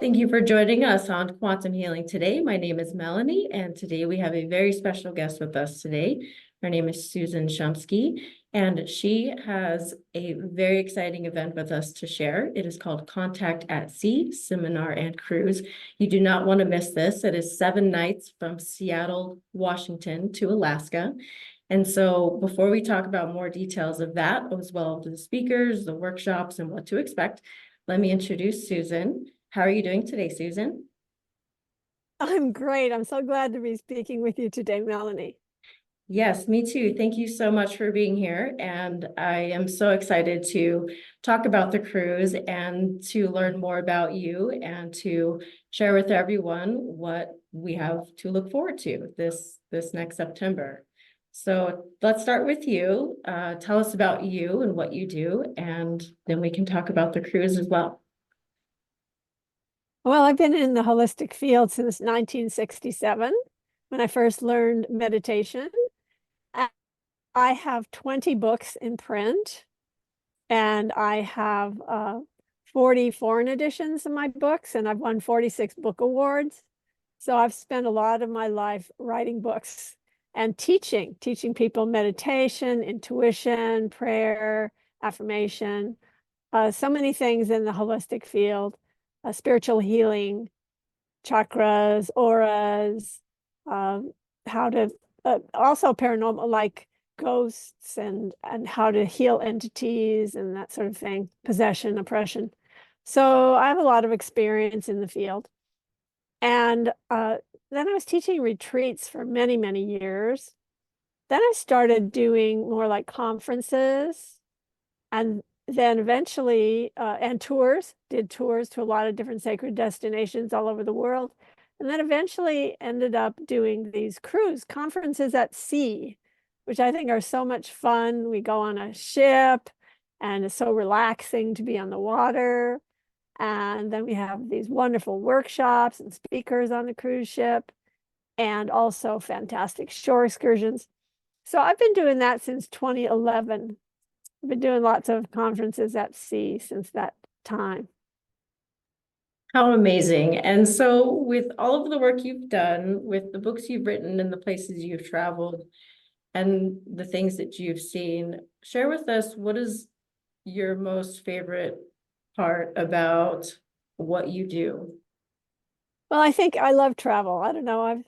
Thank you for joining us on Quantum Healing today. My name is Melanie, and today we have a very special guest with us today. Her name is Susan Shumsky, and she has a very exciting event with us to share. It is called Contact at Sea Seminar and Cruise. You do not want to miss this. It is 7 nights from Seattle, Washington to Alaska. And so before we talk about more details of that, as well as the speakers, the workshops, and what to expect, let me introduce Susan. How are you doing today, Susan? I'm great. I'm so glad to be speaking with you today, Melanie. Yes, me too. Thank you so much for being here. And I am so excited to talk about the cruise and to learn more about you and to share with everyone what we have to look forward to this next September. So let's start with you. Tell us about you and what you do, and then we can talk about the cruise as well. Well, I've been in the holistic field since 1967 when I first learned meditation. I have 20 books in print, and I have 40 foreign editions of my books, and I've won 46 book awards. So I've spent a lot of my life writing books and teaching people meditation, intuition, prayer, affirmation, so many things in the holistic field, spiritual healing, chakras, auras, how to also paranormal, like ghosts and how to heal entities and that sort of thing, possession, oppression. So I have a lot of experience in the field. And then I was teaching retreats for many, many years. Then I started doing more like conferences, and then eventually and tours, did tours to a lot of different sacred destinations all over the world. And then eventually ended up doing these cruise conferences at sea, which I think are so much fun. We go on a ship and it's so relaxing to be on the water. And then we have these wonderful workshops and speakers on the cruise ship, and also fantastic shore excursions. So I've been doing that since 2011. I've been doing lots of conferences at sea since that time. How amazing. And so with all of the work you've done, with the books you've written and the places you've traveled and the things that you've seen, share with us what is your most favorite part about what you do? Well, I think I love travel. I don't know. I've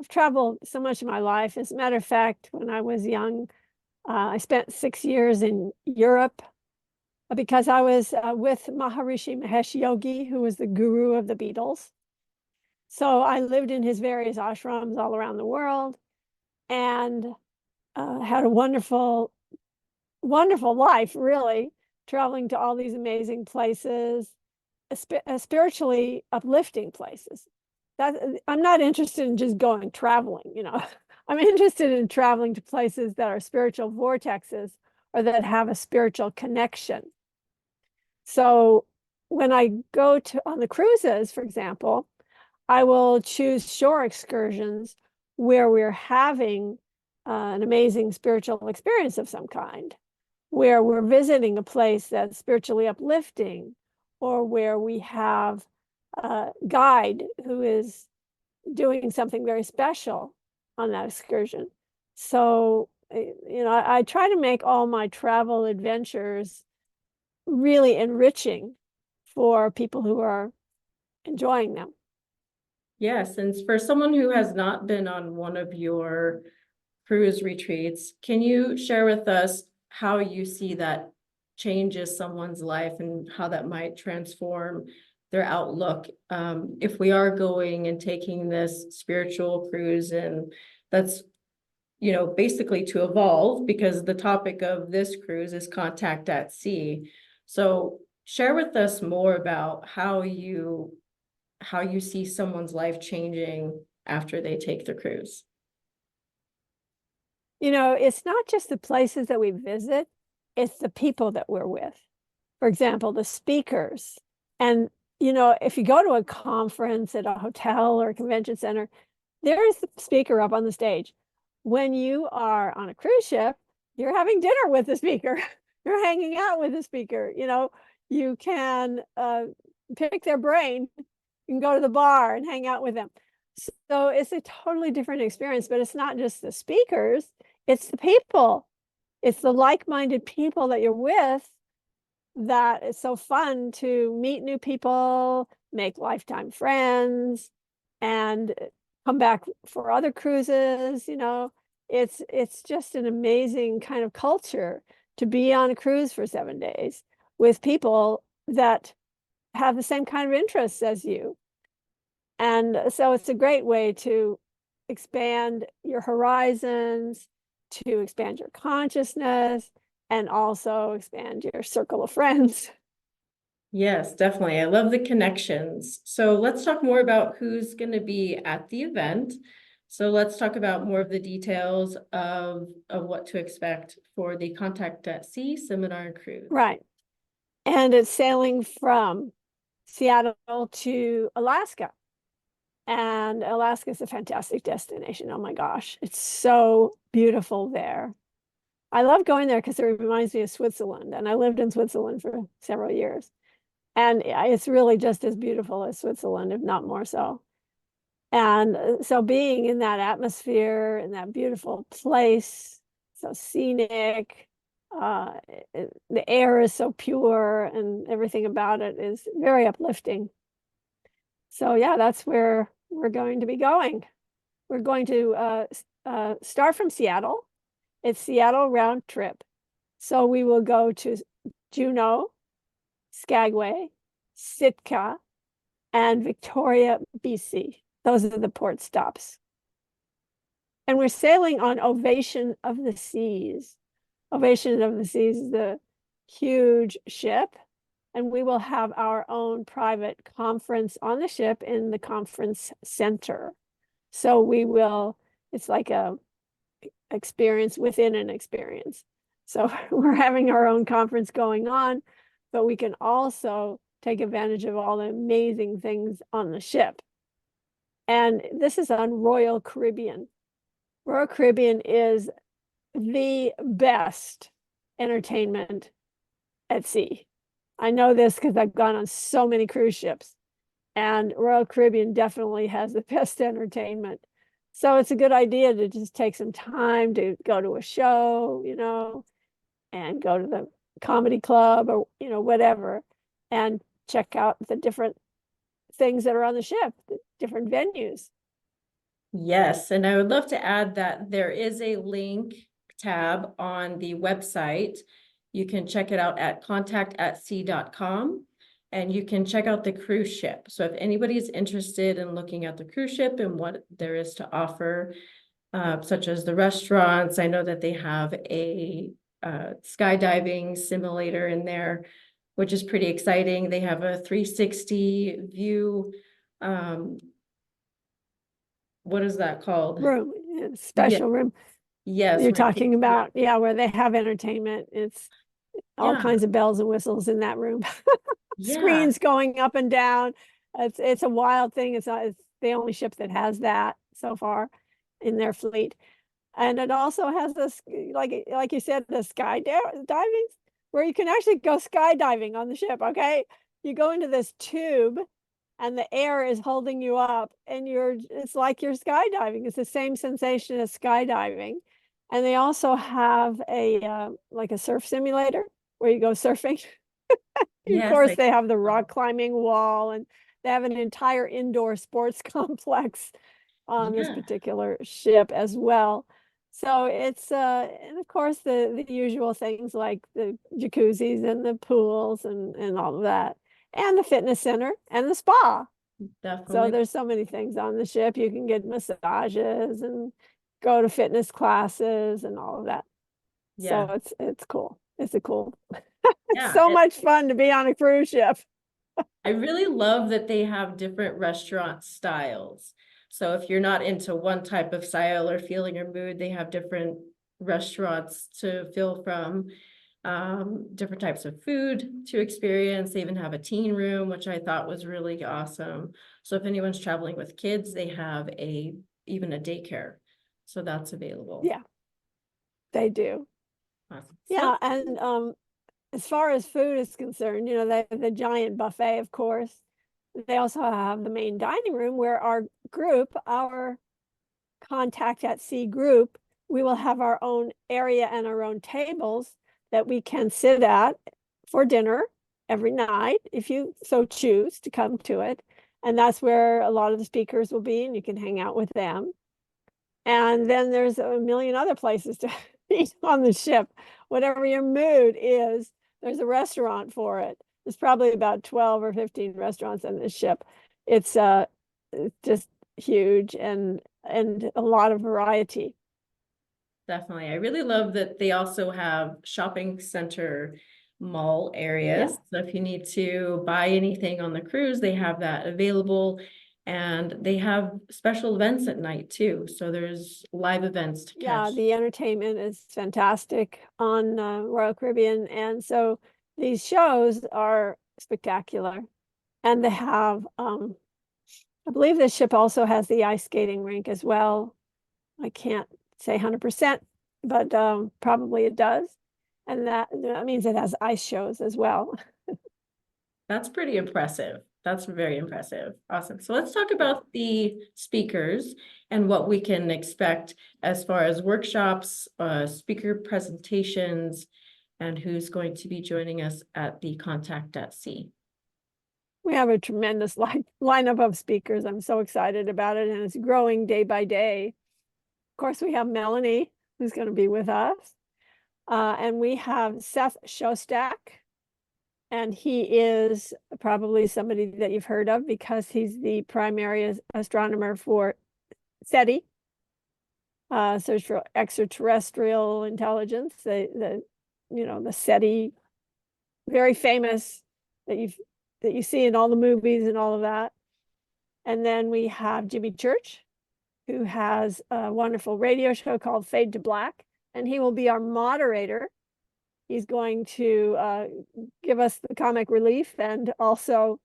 traveled so much in my life. As a matter of fact, when I was young, I spent 6 years in Europe because I was with Maharishi Mahesh Yogi, who was the guru of the Beatles. So I lived in his various ashrams all around the world and had a wonderful, wonderful life, really, traveling to all these amazing places, spiritually uplifting places. That I'm not interested in just going traveling, you know. I'm interested in traveling to places that are spiritual vortexes or that have a spiritual connection. So when I go to on the cruises, for example, I will choose shore excursions where we're having an amazing spiritual experience of some kind, where we're visiting a place that's spiritually uplifting, or where we have a guide who is doing something very special on that excursion. So, I try to make all my travel adventures really enriching for people who are enjoying them. Yes, and for someone who has not been on one of your cruise retreats, can you share with us how you see that changes someone's life and how that might transform their outlook? If we are going and taking this spiritual cruise, and that's, basically to evolve, because the topic of this cruise is contact at sea. So share with us more about how you see someone's life changing after they take the cruise. It's not just the places that we visit, it's the people that we're with. For example, the speakers. And, if you go to a conference at a hotel or a convention center, there's the speaker up on the stage. When you are on a cruise ship, you're having dinner with the speaker. You're hanging out with the speaker. You can pick their brain You can go to the bar and hang out with them. So it's a totally different experience, but it's not just the speakers, it's the people. It's the like-minded people that you're with that is so fun to meet new people, make lifetime friends, and come back for other cruises. It's just an amazing kind of culture to be on a cruise for 7 days with people that have the same kind of interests as you. And so it's a great way to expand your horizons, to expand your consciousness, and also expand your circle of friends. Yes, definitely. I love the connections. So let's talk more about who's going to be at the event. So let's talk about more of the details of what to expect for the Contact at Sea seminar and cruise. Right. And it's sailing from Seattle to Alaska. And Alaska is a fantastic destination. Oh my gosh, it's so beautiful there. I love going there because it reminds me of Switzerland. And I lived in Switzerland for several years. And it's really just as beautiful as Switzerland, if not more so. And so being in that atmosphere, in that beautiful place, so scenic, the air is so pure and everything about it is very uplifting. So yeah, that's where we're going to be going. We're going to start from Seattle. It's Seattle round trip. So we will go to Juneau, Skagway, Sitka, and Victoria, BC. Those are the port stops. And we're sailing on Ovation of the Seas. Ovation of the Seas is the huge ship. And we will have our own private conference on the ship in the conference center. So it's like a experience within an experience. So we're having our own conference going on, but we can also take advantage of all the amazing things on the ship. And this is on Royal Caribbean. Royal Caribbean is the best entertainment at sea. I know this because I've gone on so many cruise ships, and Royal Caribbean definitely has the best entertainment. So it's a good idea to just take some time to go to a show, and go to the comedy club or, whatever, and check out the different things that are on the ship, the different venues. Yes, and I would love to add that there is a link tab on the website. You can check it out at contactatsea.com, and you can check out the cruise ship. So if anybody's interested in looking at the cruise ship and what there is to offer, such as the restaurants, I know that they have a skydiving simulator in there, which is pretty exciting. They have a 360 view. What is that called? Room, special room. Yes. You're talking about, yeah, where they have entertainment. It's all kinds of bells and whistles in that room. Screens going up and down. It's a wild thing. It's the only ship that has that so far in their fleet. And it also has this, like you said, the skydiving, where you can actually go skydiving on the ship. Okay, you go into this tube, and the air is holding you up, and it's like you're skydiving. It's the same sensation as skydiving. And they also have like a surf simulator where you go surfing. Of course, they have the rock climbing wall, and they have an entire indoor sports complex on this particular ship as well. So it's and of course the usual things like the jacuzzis and the pools and all of that, and the fitness center and the spa. Definitely. So there's so many things on the ship. You can get massages and go to fitness classes and all of that. So it's cool. It's so much fun to be on a cruise ship. I really love that they have different restaurant styles. So if you're not into one type of style or feeling or mood, they have different restaurants to feel from, different types of food to experience. They even have a teen room, which I thought was really awesome. So if anyone's traveling with kids, they have even a daycare. So that's available. Yeah, they do. Awesome. Yeah, and as far as food is concerned, they have the giant buffet, of course. They also have the main dining room where our group, our Contact at Sea group, we will have our own area and our own tables that we can sit at for dinner every night if you so choose to come to it. And that's where a lot of the speakers will be, and you can hang out with them. And then there's a million other places to eat on the ship. Whatever your mood is, there's a restaurant for it. There's probably about 12 or 15 restaurants on this ship. It's just huge and a lot of variety. Definitely. I really love that they also have shopping center mall areas. So if you need to buy anything on the cruise, they have that available. And they have special events at night too. So there's live events to Yeah, catch. the entertainment is fantastic on Royal Caribbean. And so these shows are spectacular. And they have, I believe this ship also has the ice skating rink as well. I can't say 100%, but probably it does. And that means it has ice shows as well. That's pretty impressive. That's very impressive. Awesome. So let's talk about the speakers and what we can expect as far as workshops, speaker presentations, and who's going to be joining us at the Contact at Sea. We have a tremendous lineup of speakers. I'm so excited about it, and it's growing day by day. Of course, we have Melanie, who's going to be with us. And we have Seth Shostak, and he is probably somebody that you've heard of because he's the primary astronomer for SETI, Search for Extraterrestrial Intelligence, the SETI, very famous that you see in all the movies and all of that. And then we have Jimmy Church, who has a wonderful radio show called Fade to Black, and he will be our moderator. He's going to give us the comic relief and also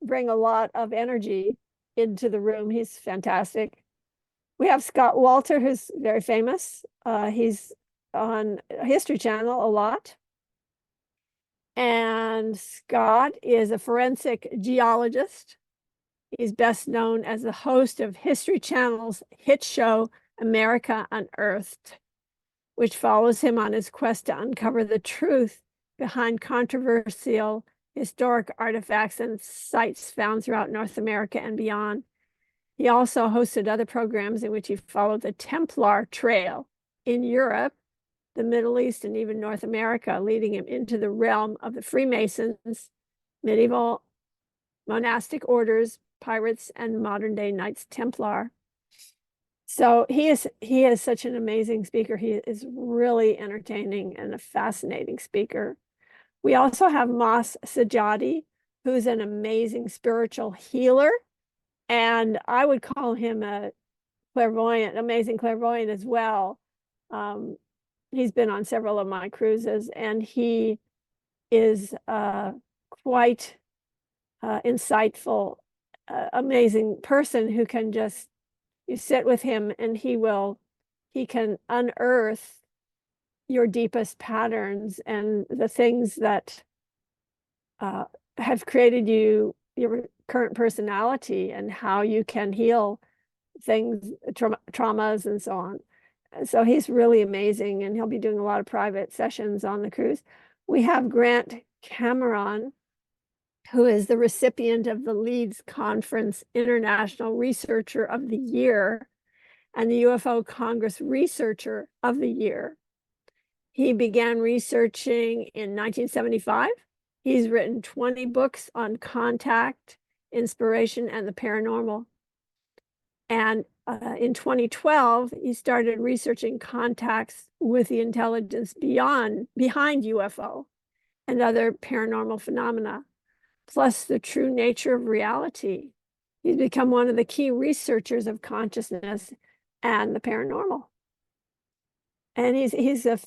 bring a lot of energy into the room. He's fantastic. We have Scott Walter, who's very famous. He's on History Channel a lot. And Scott is a forensic geologist. He's best known as the host of History Channel's hit show, America Unearthed, which follows him on his quest to uncover the truth behind controversial historic artifacts and sites found throughout North America and beyond. He also hosted other programs in which he followed the Templar Trail in Europe, the Middle East, and even North America, leading him into the realm of the Freemasons, medieval monastic orders, pirates, and modern-day Knights Templar. So he is such an amazing speaker. He is really entertaining and a fascinating speaker. We also have Mas Sajadi, who's an amazing spiritual healer. And I would call him a clairvoyant, amazing clairvoyant as well. He's been on several of my cruises, and he is quite insightful, amazing person who can just, you sit with him and he can unearth your deepest patterns and the things that have created your current personality and how you can heal things, traumas and so on. So he's really amazing, and he'll be doing a lot of private sessions on the cruise. We have Grant Cameron, who is the recipient of the Leeds Conference International Researcher of the Year and the UFO Congress Researcher of the Year. He began researching in 1975. He's written 20 books on contact, inspiration, and the paranormal. And in 2012, he started researching contacts with the intelligence behind UFO and other paranormal phenomena, plus the true nature of reality. He's become one of the key researchers of consciousness and the paranormal. And he's a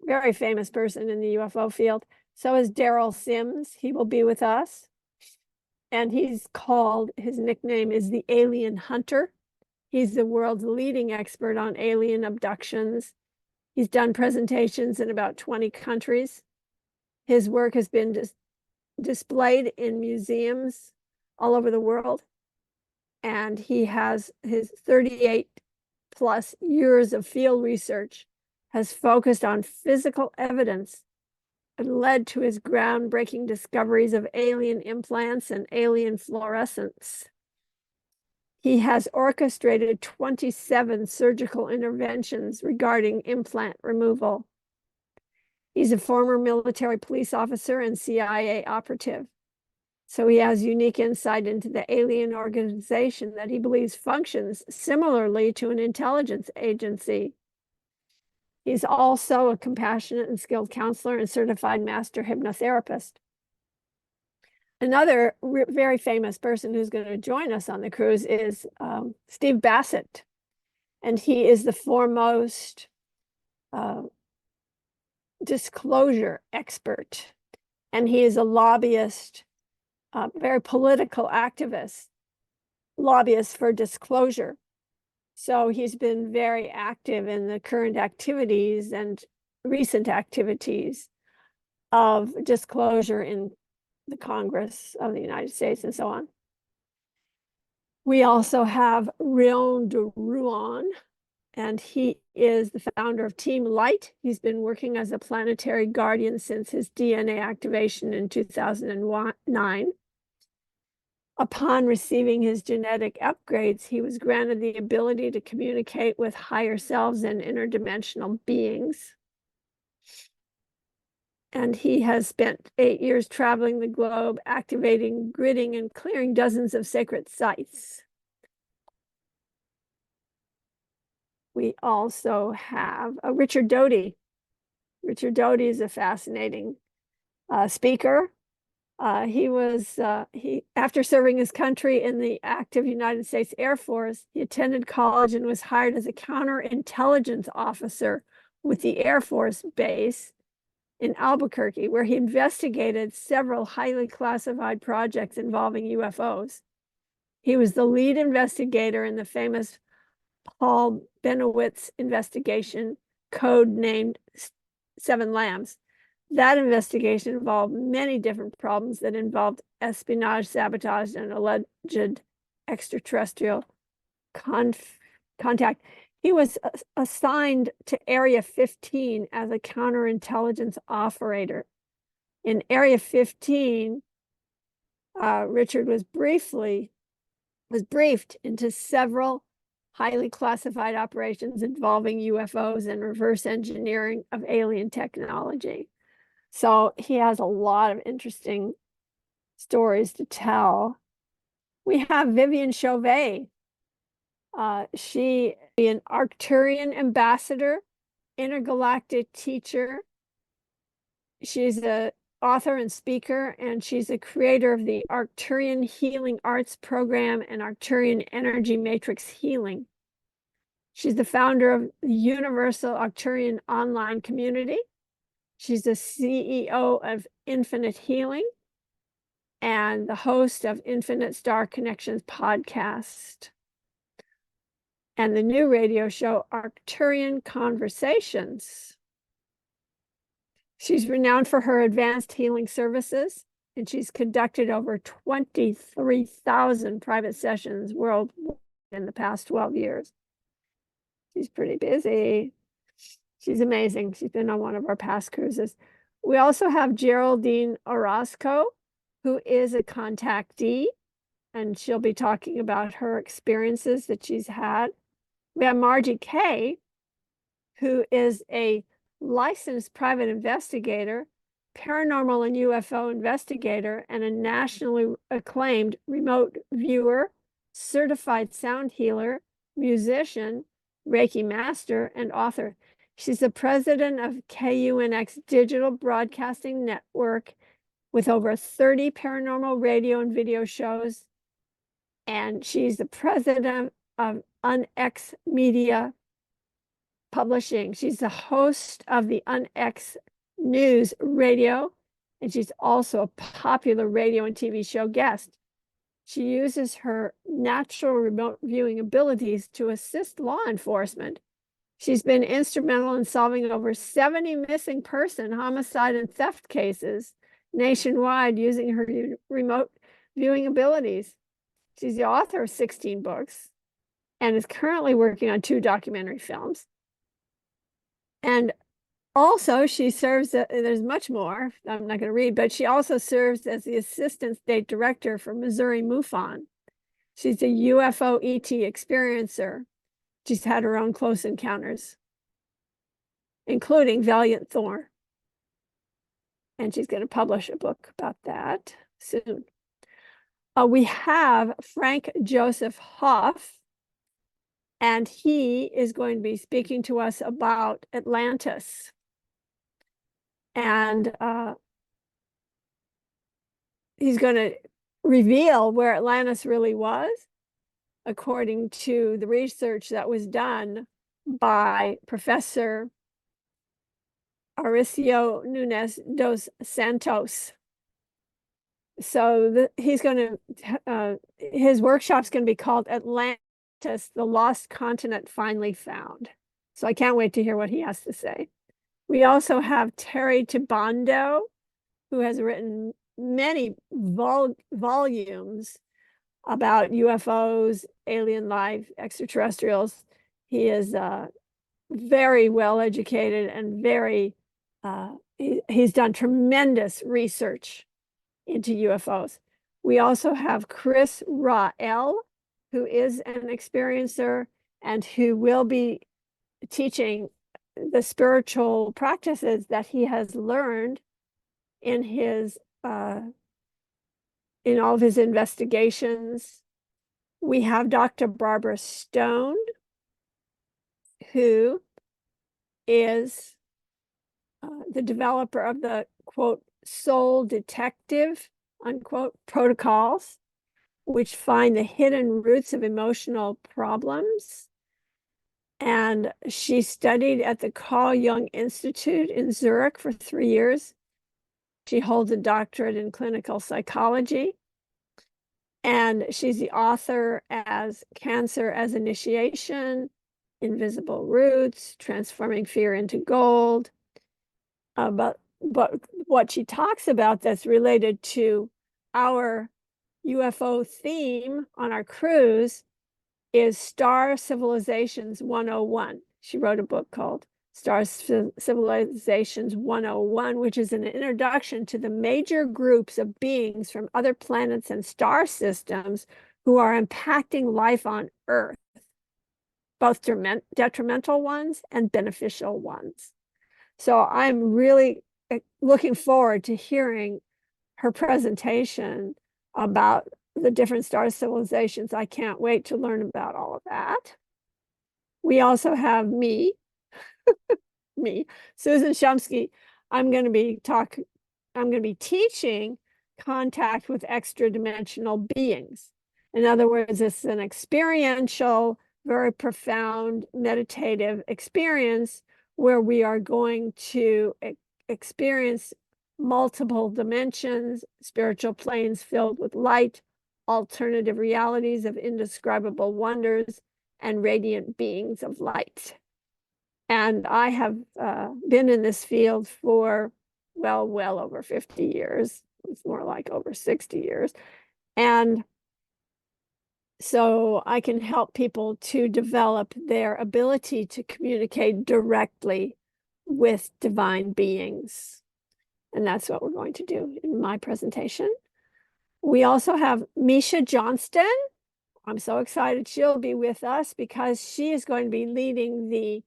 very famous person in the UFO field. So is Daryl Sims. He will be with us. And his nickname is the Alien Hunter. He's the world's leading expert on alien abductions. He's done presentations in about 20 countries. His work has been displayed in museums all over the world. And he has his 38 plus years of field research has focused on physical evidence and led to his groundbreaking discoveries of alien implants and alien fluorescence. He has orchestrated 27 surgical interventions regarding implant removal. He's a former military police officer and CIA operative. So he has unique insight into the alien organization that he believes functions similarly to an intelligence agency. He's also a compassionate and skilled counselor and certified master hypnotherapist. Another very famous person who's going to join us on the cruise is Steve Bassett. And he is the foremost disclosure expert. And he is a lobbyist, very political activist, lobbyist for disclosure. So he's been very active in the current activities and recent activities of disclosure in the Congress of the United States and so on. We also have Rion de Rouen, and he is the founder of Team Light. He's been working as a planetary guardian since his DNA activation in 2009. Upon receiving his genetic upgrades, he was granted the ability to communicate with higher selves and interdimensional beings. And he has spent 8 years traveling the globe, activating, gridding, and clearing dozens of sacred sites. We also have Richard Doty. Richard Doty is a fascinating speaker. After serving his country in the active United States Air Force, he attended college and was hired as a counterintelligence officer with the Air Force Base in Albuquerque, where he investigated several highly classified projects involving UFOs. He was the lead investigator in the famous Paul Benowitz investigation, codenamed Seven Lambs. That investigation involved many different problems that involved espionage, sabotage, and alleged extraterrestrial contact. He was assigned to Area 15 as a counterintelligence operator. In Area 15, Richard was briefed into several highly classified operations involving UFOs and reverse engineering of alien technology. So he has a lot of interesting stories to tell. We have Vivian Chauvet. She is an Arcturian ambassador, intergalactic teacher. She's an author and speaker, and she's a creator of the Arcturian Healing Arts Program and Arcturian Energy Matrix Healing. She's the founder of the Universal Arcturian Online Community. She's the CEO of Infinite Healing and the host of Infinite Star Connections podcast and the new radio show Arcturian Conversations. She's renowned for her advanced healing services, and she's conducted over 23,000 private sessions worldwide in the past 12 years. She's pretty busy. She's amazing. She's been on one of our past cruises. We also have Geraldine Orozco, who is a contactee, and she'll be talking about her experiences that she's had. We have Margie Kay, who is a licensed private investigator, paranormal and UFO investigator, and a nationally acclaimed remote viewer, certified sound healer, musician, Reiki master, and author. She's the president of KUNX Digital Broadcasting Network with over 30 paranormal radio and video shows. And she's the president of UNX Media Publishing. She's the host of the UNX News Radio, and she's also a popular radio and TV show guest. She uses her natural remote viewing abilities to assist law enforcement. She's been instrumental in solving over 70 missing person, homicide, and theft cases nationwide using her remote viewing abilities. She's the author of 16 books and is currently working on 2 documentary films. And also, she serves, there's much more I'm not going to read, but she also serves as the assistant state director for Missouri MUFON. She's a UFO ET experiencer. She's had her own close encounters, including Valiant Thor. And she's going to publish a book about that soon. We have Frank Joseph Hoff, and he is going to be speaking to us about Atlantis. And he's going to reveal where Atlantis really was, according to the research that was done by Professor Mauricio Nunes dos Santos. So he's going to, his workshop's going to be called Atlantis, the Lost Continent Finally Found. So I can't wait to hear what he has to say. We also have Terry Tibando, who has written many volumes about UFOs, alien life, extraterrestrials. He is very well educated and very, he's done tremendous research into UFOs. We also have Chris Rael, who is an experiencer and who will be teaching the spiritual practices that he has learned in his in all of his investigations. We have Dr. Barbara Stone, who is the developer of the, quote, soul detective, unquote, protocols, which find the hidden roots of emotional problems. And she studied at the Carl Jung Institute in Zurich for 3 years. She holds a doctorate in clinical psychology. And she's the author as Cancer as Initiation, Invisible Roots, Transforming Fear into Gold. But what she talks about that's related to our UFO theme on our cruise is Star Civilizations 101. She wrote a book called Star Civilizations 101, which is an introduction to the major groups of beings from other planets and star systems who are impacting life on Earth, both detrimental ones and beneficial ones. So I'm really looking forward to hearing her presentation about the different star civilizations. I can't wait to learn about all of that. We also have me, Susan Shumsky. I'm going to be teaching contact with extra dimensional beings. In other words, it's an experiential, very profound meditative experience where we are going to experience multiple dimensions, spiritual planes filled with light, alternative realities of indescribable wonders, and radiant beings of light. And I have been in this field for, well over 50 years. It's more like over 60 years. And so I can help people to develop their ability to communicate directly with divine beings. And that's what we're going to do in my presentation. We also have Misha Johnston. I'm so excited she'll be with us because she is going to be leading the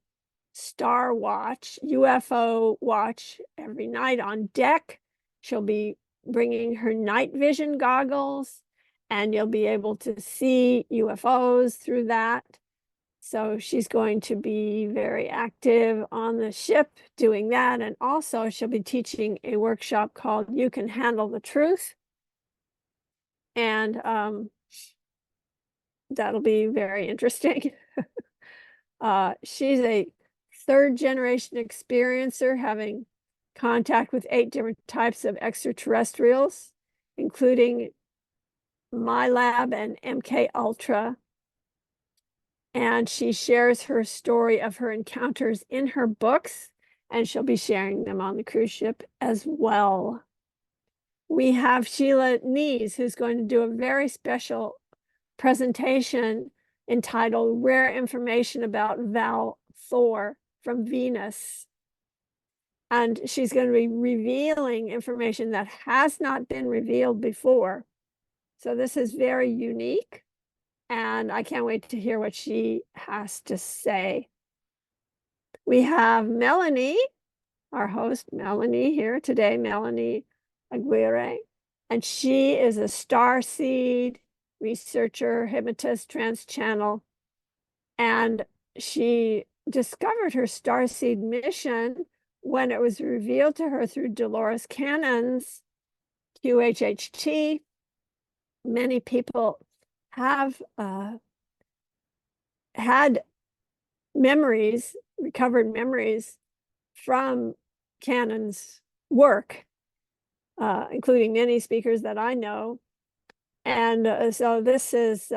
Star Watch, UFO watch every night on deck. She'll be bringing her night vision goggles, and you'll be able to see UFOs through that. So she's going to be very active on the ship doing that. And also she'll be teaching a workshop called You Can Handle the Truth. And that'll be very interesting. She's a 3rd generation experiencer, having contact with 8 different types of extraterrestrials, including MyLab and MK Ultra. And she shares her story of her encounters in her books, and she'll be sharing them on the cruise ship as well. we have Sheila Nees, who's going to do a very special presentation entitled Rare Information About Val Thor from Venus. And she's going to be revealing information that has not been revealed before. So this is very unique, and I can't wait to hear what she has to say. We have Melanie, our host, Melanie, here today, Melanie Aguirre, and she is a starseed researcher, hypnotist, trans-channel, and she discovered her starseed mission when it was revealed to her through Dolores Cannon's QHHT. Many people have had memories, recovered memories from Cannon's work, including many speakers that I know. And so this is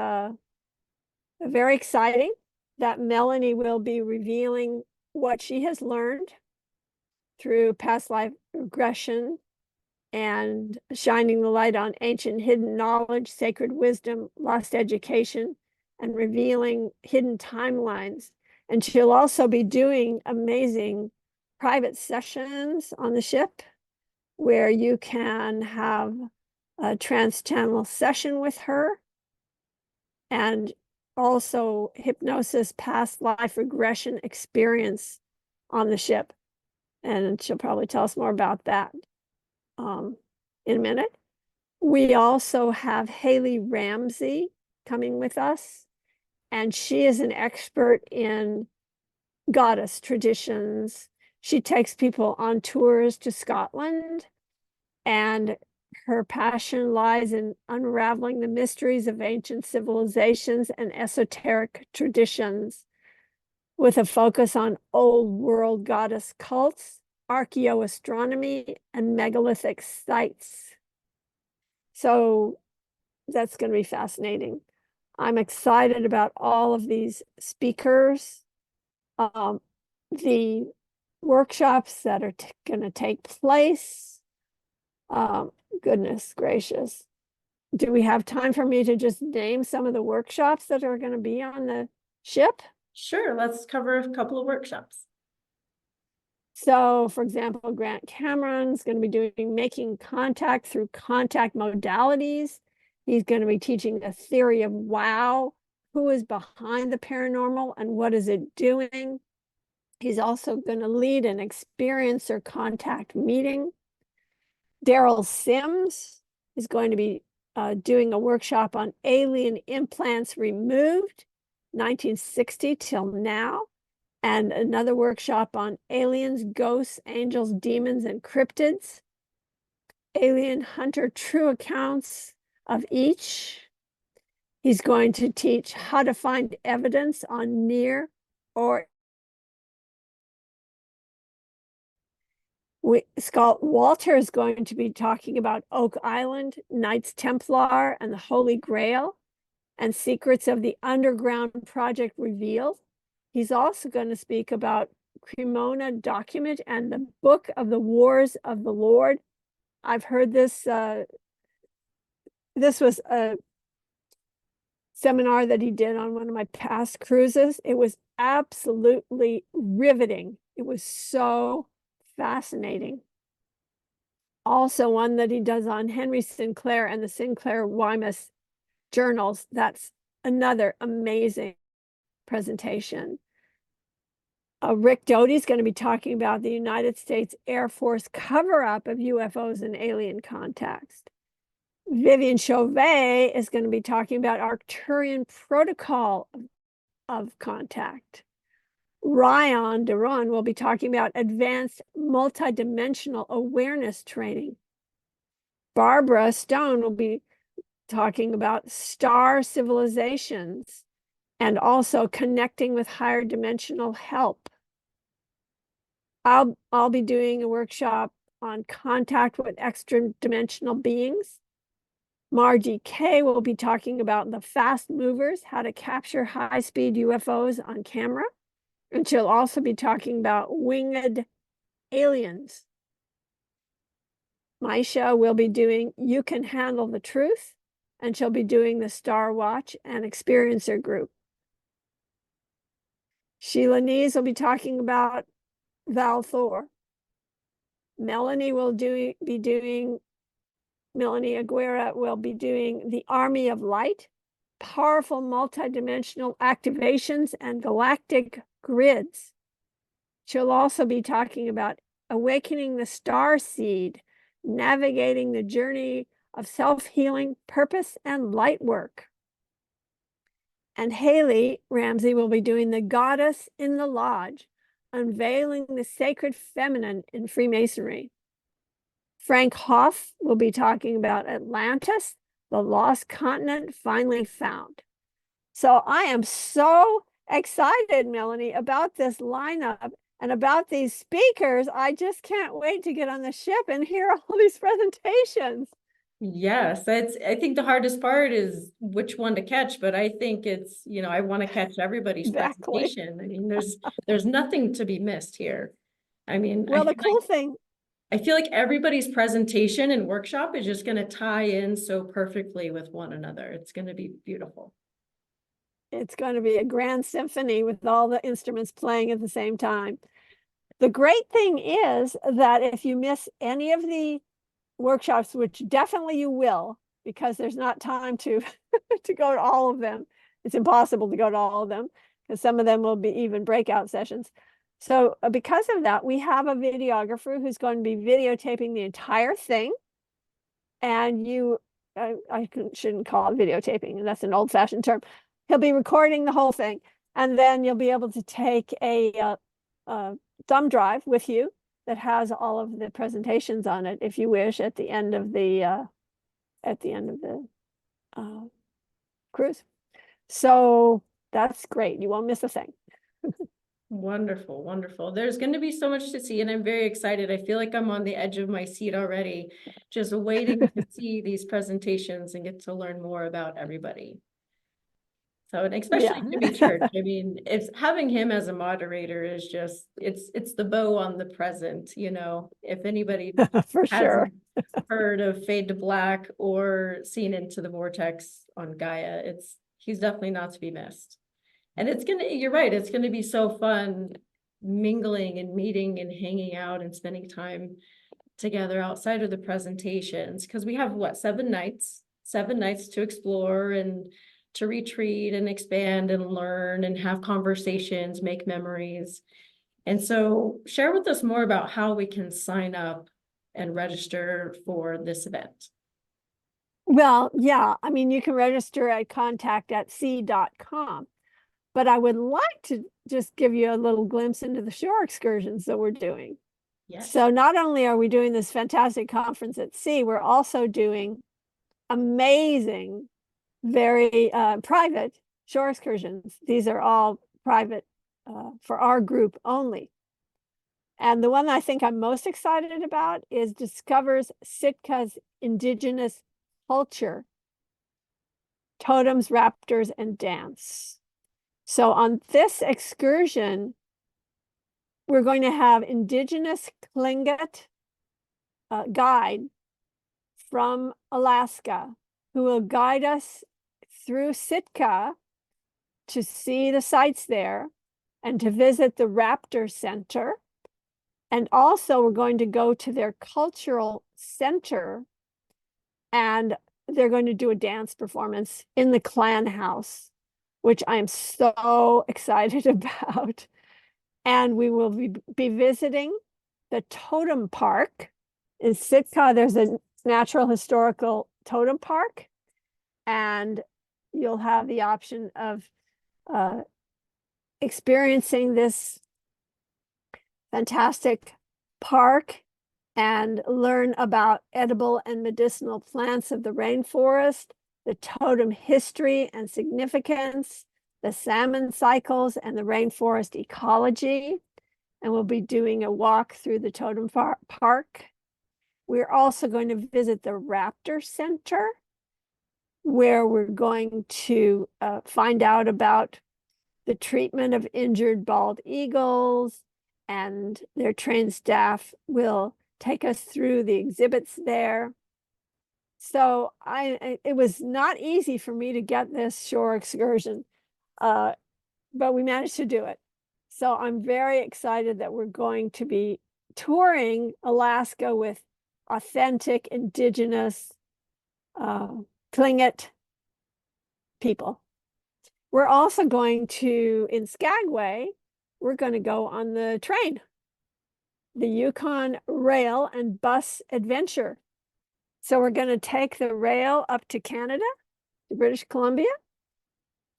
very exciting that Melanie will be revealing what she has learned through past life regression and shining the light on ancient hidden knowledge, sacred wisdom, lost education, and revealing hidden timelines. And she'll also be doing amazing private sessions on the ship where you can have a trans-channel session with her, and also hypnosis past life regression experience on the ship. And she'll probably tell us more about that in a minute. We also have Haley Ramsey coming with us, and she is an expert in goddess traditions. She takes people on tours to Scotland, and her passion lies in unraveling the mysteries of ancient civilizations and esoteric traditions, with a focus on old world goddess cults, archaeoastronomy, and megalithic sites. So that's going to be fascinating. I'm excited about all of these speakers. The workshops that are going to take place. Goodness gracious. Do we have time for me to just name some of the workshops that are going to be on the ship? Sure, let's cover a couple of workshops. So, for example, Grant Cameron's going to be doing making contact through contact modalities. He's going to be teaching the theory of wow, who is behind the paranormal and what is it doing. He's also going to lead an experiencer contact meeting. Daryl Sims is going to be doing a workshop on alien implants removed, 1960 till now, and another workshop on aliens, ghosts, angels, demons, and cryptids. Alien Hunter true accounts of each. He's going to teach how to find evidence on near or Scott Walter is going to be talking about Oak Island, Knights Templar, and the Holy Grail, and secrets of the underground project revealed. He's also going to speak about Cremona document and the Book of the Wars of the Lord. I've heard this. This was a seminar that he did on one of my past cruises. It was absolutely riveting. It was so fascinating. Also one that he does on Henry Sinclair and the Sinclair Wymas journals. That's another amazing presentation. Rick Doty's going to be talking about the United States Air Force cover-up of UFOs and alien contacts. Vivian Chauvet is going to be talking about Arcturian protocol of contact. Ryan Duran will be talking about advanced multidimensional awareness training. Barbara Stone will be talking about star civilizations and also connecting with higher dimensional help. I'll be doing a workshop on contact with extra dimensional beings. Margie Kay will be talking about the fast movers, how to capture high-speed UFOs on camera. And she'll also be talking about winged aliens. Maisha will be doing You Can Handle the Truth, and she'll be doing the Star Watch and Experiencer group. Sheila Nees will be talking about Val Thor. Melanie Aguirre will be doing the Army of Light, powerful multidimensional activations and galactic grids. She'll also be talking about awakening the star seed, navigating the journey of self-healing, purpose, and light work. And Haley Ramsey will be doing the Goddess in the Lodge, unveiling the sacred feminine in Freemasonry. Frank Hoff will be talking about Atlantis, the lost continent finally found. So I am so excited, Melanie, about this lineup and about these speakers. I just can't wait to get on the ship and hear all these presentations. Yes, I think the hardest part is which one to catch, but I think it's, I want to catch everybody's Exactly. presentation. I mean, there's nothing to be missed here. I mean, Well, the cool thing, I feel like everybody's presentation and workshop is just going to tie in so perfectly with one another. It's going to be beautiful. it's going to be a grand symphony with all the instruments playing at the same time. The great thing is that if you miss any of the workshops, which definitely you will, because there's not time to to go to all of them. It's impossible to go to all of them because some of them will be even breakout sessions. So because of that, we have a videographer who's going to be videotaping the entire thing. And I shouldn't call it videotaping, that's an old-fashioned term. He'll be recording the whole thing, and then you'll be able to take a thumb drive with you that has all of the presentations on it, if you wish, at the end of the cruise. So that's great. You won't miss a thing. Wonderful, wonderful. There's going to be so much to see, and I'm very excited. I feel like I'm on the edge of my seat already, just waiting to see these presentations and get to learn more about everybody. So, and especially Jimmy Church. I mean, it's having him as a moderator is just, it's the bow on the present, if anybody For sure. heard of Fade to Black or seen Into the Vortex on Gaia, he's definitely not to be missed. And you're right, it's gonna be so fun mingling and meeting and hanging out and spending time together outside of the presentations, because we have 7 nights to explore and to retreat and expand and learn and have conversations, make memories. And so share with us more about how we can sign up and register for this event. Well, yeah, I mean, you can register at contact@sea.com, but I would like to just give you a little glimpse into the shore excursions that we're doing. Yes. So not only are we doing this fantastic conference at sea, we're also doing amazing, very private shore excursions. These are all private for our group only. And the one I think I'm most excited about is Discovers Sitka's Indigenous Culture, Totems, Raptors, and Dance. So on this excursion, we're going to have Indigenous Tlingit guide from Alaska who will guide us through Sitka to see the sites there and to visit the Raptor Center. And also we're going to go to their cultural center, and they're going to do a dance performance in the clan house, which I'm so excited about. And we will be visiting the Totem Park. In Sitka, there's a natural historical totem park, and you'll have the option of experiencing this fantastic park and learn about edible and medicinal plants of the rainforest, the totem history and significance, the salmon cycles and the rainforest ecology. And we'll be doing a walk through the totem park. We're also going to visit the Raptor Center, where we're going to find out about the treatment of injured bald eagles, and their trained staff will take us through the exhibits there. So it was not easy for me to get this shore excursion, but we managed to do it. So I'm very excited that we're going to be touring Alaska with authentic indigenous Tlingit people. We're also going to, in Skagway, we're going to go on the train, the Yukon Rail and Bus Adventure. So we're going to take the rail up to Canada, to British Columbia,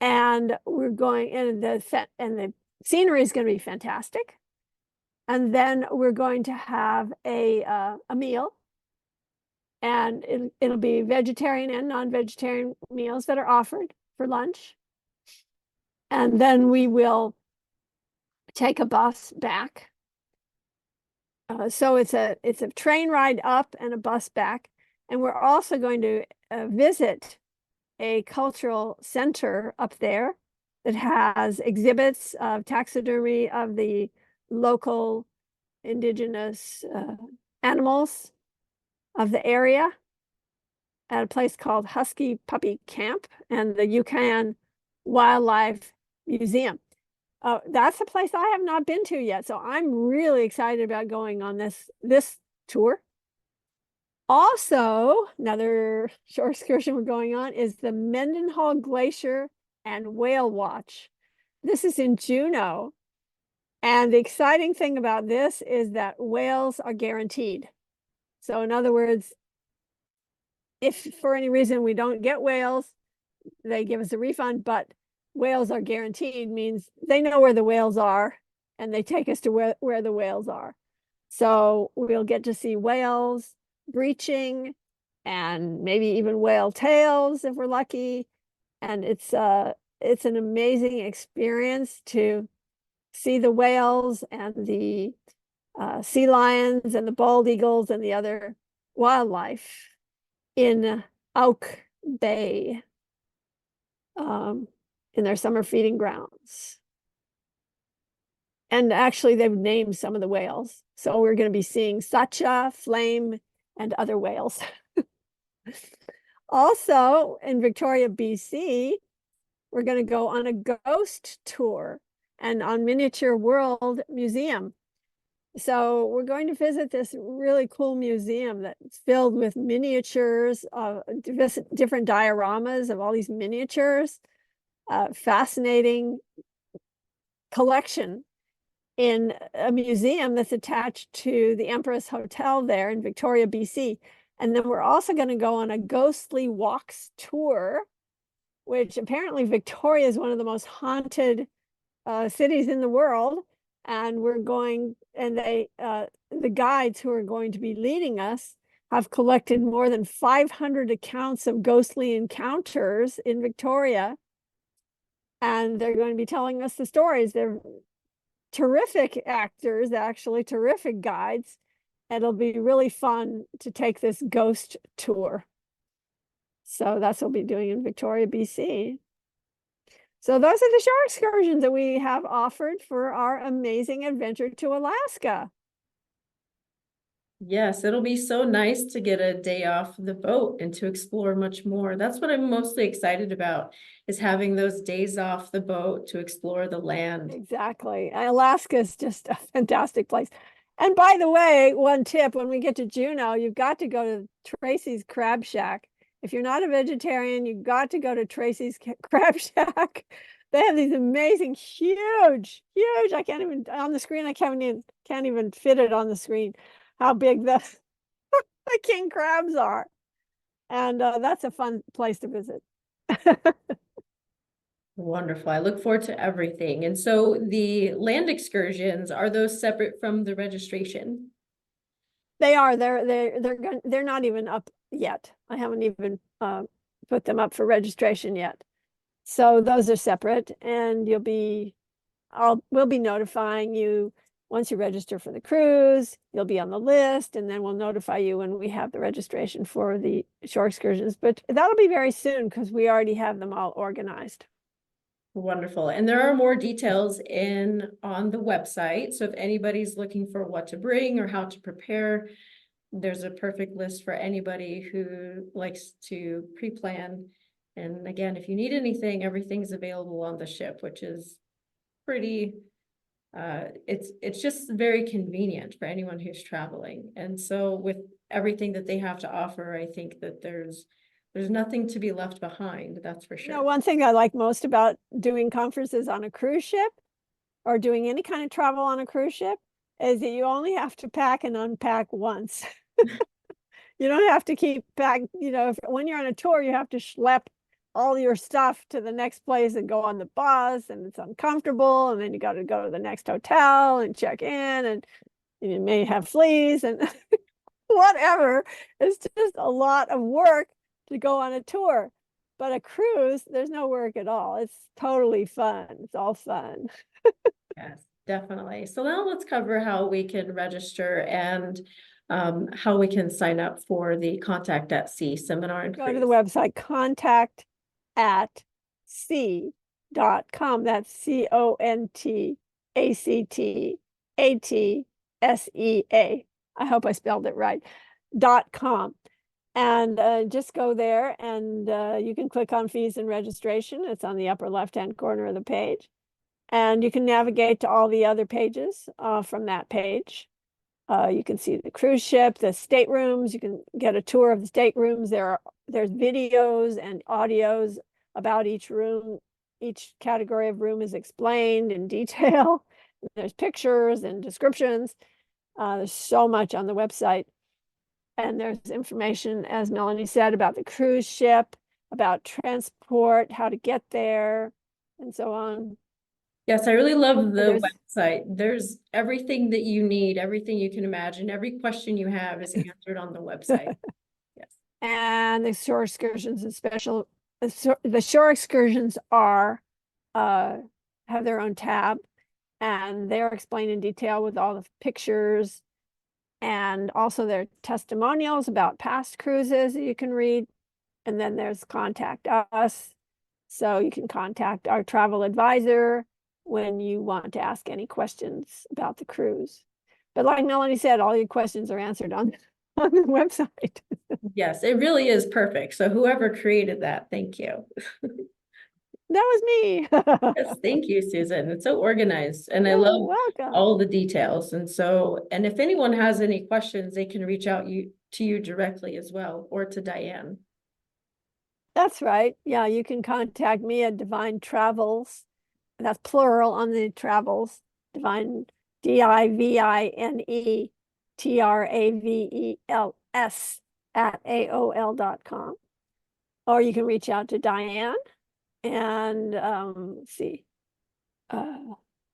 and we're going, and the scenery is going to be fantastic. And then we're going to have a meal, and it'll be vegetarian and non-vegetarian meals that are offered for lunch. And then we will take a bus back. So it's a train ride up and a bus back. And we're also going to visit a cultural center up there that has exhibits of taxidermy of the local indigenous animals of the area at a place called Husky Puppy Camp and the Yukon Wildlife Museum. That's a place I have not been to yet, so I'm really excited about going on this tour. Also, another shore excursion we're going on is the Mendenhall Glacier and Whale Watch. This is in Juneau, and the exciting thing about this is that whales are guaranteed. So in other words, if for any reason we don't get whales, they give us a refund, but whales are guaranteed means they know where the whales are and they take us to where the whales are. So we'll get to see whales breaching and maybe even whale tails if we're lucky. And it's an amazing experience to see the whales and the sea lions and the bald eagles and the other wildlife in Auk Bay, in their summer feeding grounds. And actually, they've named some of the whales. So we're going to be seeing Sacha, Flame, and other whales. Also, in Victoria, BC, we're going to go on a ghost tour and on Miniature World Museum. So we're going to visit this really cool museum that's filled with miniatures of different dioramas of all these miniatures. Fascinating collection in a museum that's attached to the Empress Hotel there in Victoria, BC. And then we're also going to go on a ghostly walks tour, which apparently Victoria is one of the most haunted cities in the world. And we're going, and the guides who are going to be leading us have collected more than 500 accounts of ghostly encounters in Victoria. And they're going to be telling us the stories. They're terrific actors, actually, terrific guides. And it'll be really fun to take this ghost tour. So that's what we'll be doing in Victoria, BC. So those are the shore excursions that we have offered for our amazing adventure to Alaska. Yes, it'll be so nice to get a day off the boat and to explore much more. That's what I'm mostly excited about, is having those days off the boat to explore the land. Exactly. Alaska is just a fantastic place. And by the way, one tip, when we get to Juneau, you've got to go to Tracy's Crab Shack. If you're not a vegetarian, you've got to go to Tracy's Crab Shack. They have these amazing, huge, I can't even, on the screen, I can't even fit it on the screen, how big the king crabs are. And that's a fun place to visit. Wonderful. I look forward to everything. And so the land excursions, are those separate from the registration? They are. They're not even up yet. I haven't even put them up for registration yet. So those are separate, and we'll be notifying you once you register for the cruise. You'll be on the list, and then we'll notify you when we have the registration for the shore excursions. But that'll be very soon because we already have them all organized. Wonderful. And there are more details on the website. So if anybody's looking for what to bring or how to prepare, there's a perfect list for anybody who likes to pre-plan. And again, if you need anything, everything's available on the ship, which is pretty, it's just very convenient for anyone who's traveling. And so with everything that they have to offer, I think that there's nothing to be left behind, that's for You know, sure. one thing I like most about doing conferences on a cruise ship or doing any kind of travel on a cruise ship is that you only have to pack and unpack once. You don't have to keep pack, you know, when you're on a tour, you have to schlep all your stuff to the next place and go on the bus, and it's uncomfortable, and then you got to go to the next hotel and check in, and you may have fleas and whatever. It's just a lot of work to go on a tour. But a cruise, there's no work at all. It's totally fun. It's all fun. Yes, definitely. So now let's cover how we can register and how we can sign up for the Contact at Sea seminar and Go to the cruise. website contact@sea.com. That's CONTACTATSEA. I hope I spelled it right. .com. And just go there and you can click on fees and registration. It's on the upper left-hand corner of the page. And you can navigate to all the other pages from that page. You can see the cruise ship, the staterooms. You can get a tour of the staterooms. There's videos and audios about each room. Each category of room is explained in detail. There's pictures and descriptions. There's so much on the website. And there's information, as Melanie said, about the cruise ship, about transport, how to get there, and so on. Yes, I really love the There's website. There's everything that you need, everything you can imagine. Every question you have is answered on the website. Yes. and the shore excursions and special the shore excursions are have their own tab, and they're explained in detail with all the pictures, and also their testimonials about past cruises that you can read. And then there's contact us, so you can contact our travel advisor when you want to ask any questions about the cruise. But like Melanie said, all your questions are answered on the website. Yes, it really is perfect. So whoever created that, thank you. That was me. Yes, thank you, Susan. It's so organized and I You're love welcome. all the details. And if anyone has any questions, they can reach out to you directly as well, or to Diane. That's right. Yeah, you can contact me at Divinetravels. That's plural on the travels. Divine, DIVINETRAVELS at AOL.com. Or you can reach out to Diane and let's see.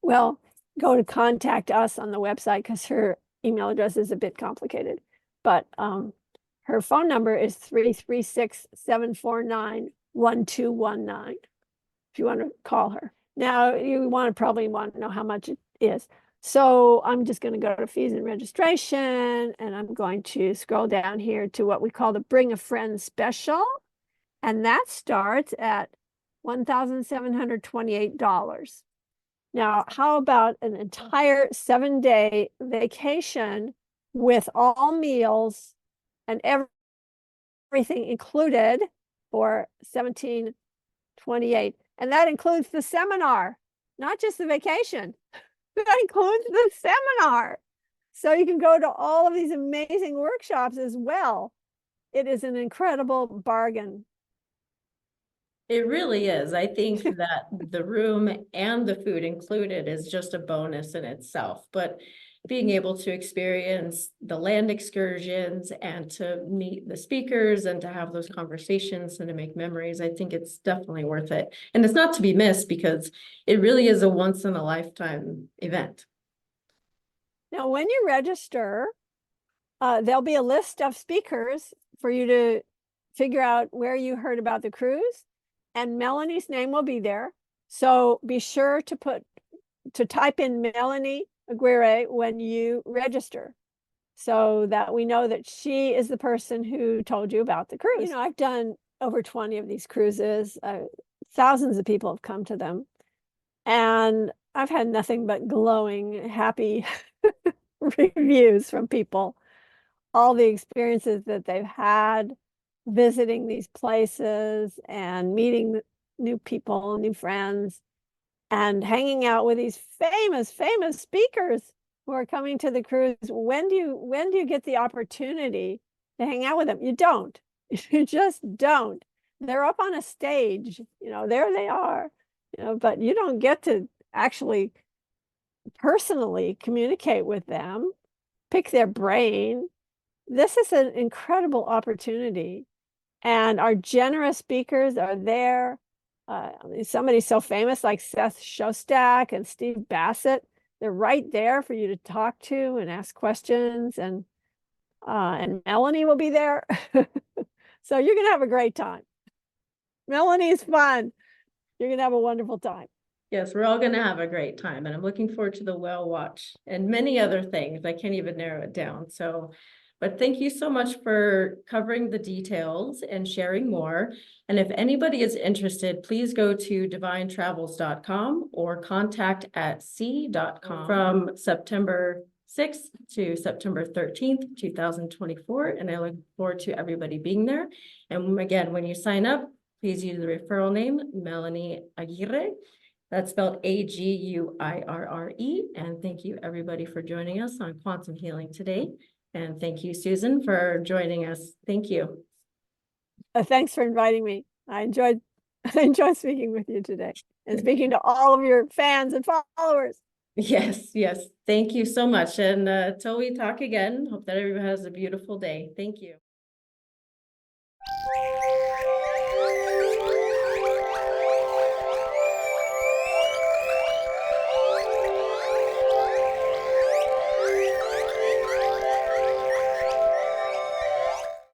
Well, go to contact us on the website because her email address is a bit complicated. But her phone number is 336-749-1219 if you want to call her. Now, you probably want to know how much it is. So I'm just going to go to fees and registration, and I'm going to scroll down here to what we call the Bring a Friend special. And that starts at $1,728. Now, how about an entire 7-day vacation with all meals and everything included for $1,728? And that includes the seminar, not just the vacation. That includes the seminar. So you can go to all of these amazing workshops as well. It is an incredible bargain. It really is. I think that the room and the food included is just a bonus in itself, but being able to experience the land excursions and to meet the speakers and to have those conversations and to make memories, I think it's definitely worth it. And it's not to be missed because it really is a once in a lifetime event. Now, when you register, there'll be a list of speakers for you to figure out where you heard about the cruise, and Melanie's name will be there. So be sure to type in Melanie Aguirre when you register, so that we know that she is the person who told you about the cruise. You know, I've done over 20 of these cruises. Thousands of people have come to them. And I've had nothing but glowing, happy reviews from people, all the experiences that they've had visiting these places and meeting new people, new friends, and hanging out with these famous speakers who are coming to the cruise. When do you get the opportunity to hang out with them? You don't. You just don't. They're up on a stage, there they are, but you don't get to actually personally communicate with them, pick their brain. This is an incredible opportunity. And our generous speakers are there. Somebody so famous like Seth Shostak and Steve Bassett, they're right there for you to talk to and ask questions. And Melanie will be there. So you're going to have a great time. Melanie is fun. You're going to have a wonderful time. Yes, we're all going to have a great time, and I'm looking forward to the whale watch and many other things. I can't even narrow it down. So, but thank you so much for covering the details and sharing more. And if anybody is interested, please go to divinetravels.com or contact@sea.com from September 6th to September 13th, 2024. And I look forward to everybody being there. And again, when you sign up, please use the referral name, Melanie Aguirre. That's spelled Aguirre. And thank you, everybody, for joining us on Quantum Healing today. And thank you, Susan, for joining us. Thank you. Thanks for inviting me. I enjoyed speaking with you today and speaking to all of your fans and followers. Yes, yes. Thank you so much. And till we talk again, hope that everyone has a beautiful day. Thank you.